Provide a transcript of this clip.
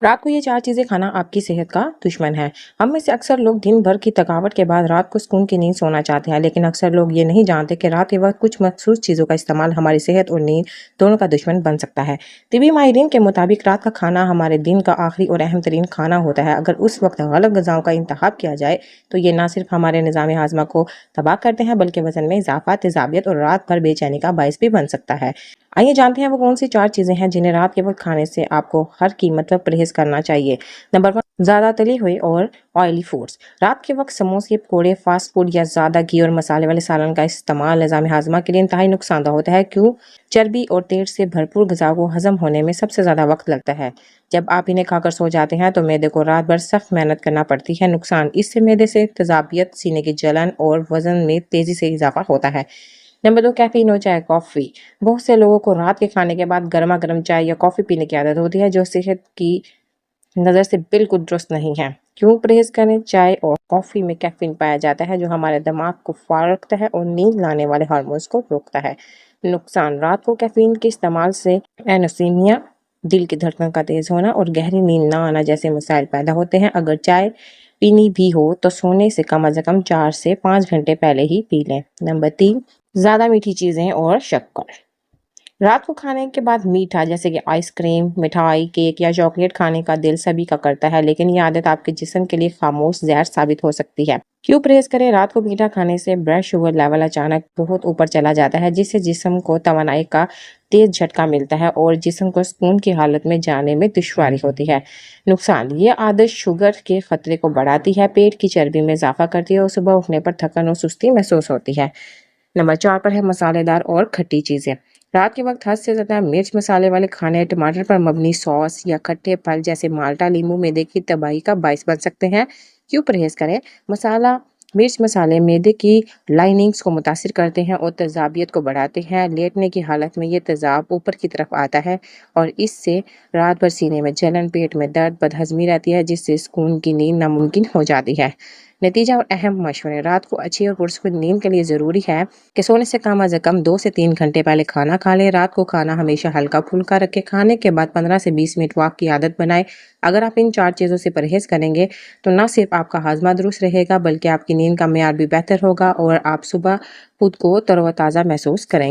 رات کو یہ 4 چیزیں کھانا آپ کی صحت کا دشمن ہے۔ ہم میں سے اکثر لوگ دن بھر کی تھکاوٹ کے بعد رات کو سکون کی نیند سونا چاہتے ہیں، لیکن اکثر لوگ یہ نہیں جانتے کہ رات کے وقت کچھ مخصوص چیزوں کا استعمال ہماری صحت اور نیند دونوں کا دشمن بن سکتا ہے۔ طبی ماہرین کے مطابق رات کا کھانا ہمارے دن کا آخری اور اہم ترین کھانا ہوتا ہے۔ اگر اس وقت غلط غذاؤں کا انتخاب کیا جائے تو یہ نہ صرف ہمارے نظام ہاضمہ کو تباہ کرتے ہیں بلکہ وزن میں اضافہ، تیزابیت اور رات بھر بے چینی کا باعث بھی بن سکتا ہے۔ آئیے جانتے ہیں وہ کون سی 4 چیزیں ہیں جنہیں رات کے وقت کھانے سے آپ کو ہر قیمت پر پرہیز کرنا چاہیے۔ نمبر 1، زیادہ تلی ہوئی اور آئلی فوڈز۔ رات کے وقت سموسے، پکوڑے، فاسٹ فوڈ یا زیادہ گھی اور مسالے والے سالن کا استعمال نظام ہاضمہ کے لیے انتہائی نقصان دہ ہوتا ہے، کیوں چربی اور تیل سے بھرپور غذا کو ہضم ہونے میں سب سے زیادہ وقت لگتا ہے۔ جب آپ انہیں کھا کر سو جاتے ہیں تو معدے کو رات بھر سخت محنت کرنا پڑتی ہے۔ نقصان: اس سے معدے سے تیزابیت، سینے کی جلن اور وزن میں تیزی سے اضافہ ہوتا ہے۔ نمبر 2، کیفین اور چائے کافی۔ بہت سے لوگوں کو رات کے کھانے کے بعد گرما گرم چائے یا کافی پینے کی عادت ہوتی ہے، جو صحت کی نظر سے بالکل درست نہیں ہے۔ کیوں پرہیز کریں؟ چائے اور کافی میں کیفین پایا جاتا ہے جو ہمارے دماغ کو فعال رکھتا ہے اور نیند لانے والے ہارمونز کو روکتا ہے۔ نقصان: رات کو کیفین کے استعمال سے اینوسیمیا، دل کی دھڑکن کا تیز ہونا اور گہری نیند نہ آنا جیسے مسائل پیدا ہوتے ہیں۔ اگر چائے پینی بھی ہو تو سونے سے کم از کم 4 سے 5 گھنٹے پہلے ہی پی لیں۔ نمبر 3، زیادہ میٹھی چیزیں اور شکر۔ رات کو کھانے کے بعد میٹھا جیسے کہ آئس کریم، مٹھائی، کیک یا چاکلیٹ کھانے کا دل سبھی کا کرتا ہے، لیکن یہ عادت آپ کے جسم کے لیے خاموش زہر ثابت ہو سکتی ہے۔ کیوں پرہیز کریں؟ رات کو میٹھا کھانے سے بلڈ شوگر لیول اچانک بہت اوپر چلا جاتا ہے، جس سے جسم کو توانائی کا تیز جھٹکا ملتا ہے اور جسم کو سکون کی حالت میں جانے میں دشواری ہوتی ہے۔ نقصان: یہ عادت شوگر کے خطرے کو بڑھاتی ہے، پیٹ کی چربی میں اضافہ کرتی ہے اور صبح اٹھنے پر تھکن اور سستی محسوس ہوتی ہے۔ نمبر 4 پر ہے مسالے دار اور کھٹی چیزیں۔ رات کے وقت حد سے زیادہ مرچ مسالے والے کھانے، ٹماٹر پر مبنی سوس یا کھٹے پھل جیسے مالٹا لیمو معدے کی تباہی کا باعث بن سکتے ہیں۔ کیوں پرہیز کریں؟ مرچ مسالے معدے کی لائننگز کو متاثر کرتے ہیں اور تیزابیت کو بڑھاتے ہیں۔ لیٹنے کی حالت میں یہ تیزاب اوپر کی طرف آتا ہے اور اس سے رات بھر سینے میں جلن، پیٹ میں درد، بدہضمی رہتی ہے، جس سے سکون کی نیند ناممکن ہو جاتی ہے۔ نتیجہ اور اہم مشورے: رات کو اچھی اور پرسکون نیند کے لیے ضروری ہے کہ سونے سے کم از کم 2 سے 3 گھنٹے پہلے کھانا کھا لیں۔ رات کو کھانا ہمیشہ ہلکا پھلکا رکھیں۔ کھانے کے بعد 15 سے 20 منٹ واک کی عادت بنائیں۔ اگر آپ ان 4 چیزوں سے پرہیز کریں گے تو نہ صرف آپ کا ہاضمہ درست رہے گا بلکہ آپ کی نیند کا معیار بھی بہتر ہوگا اور آپ صبح خود کو تر و تازہ محسوس کریں گے۔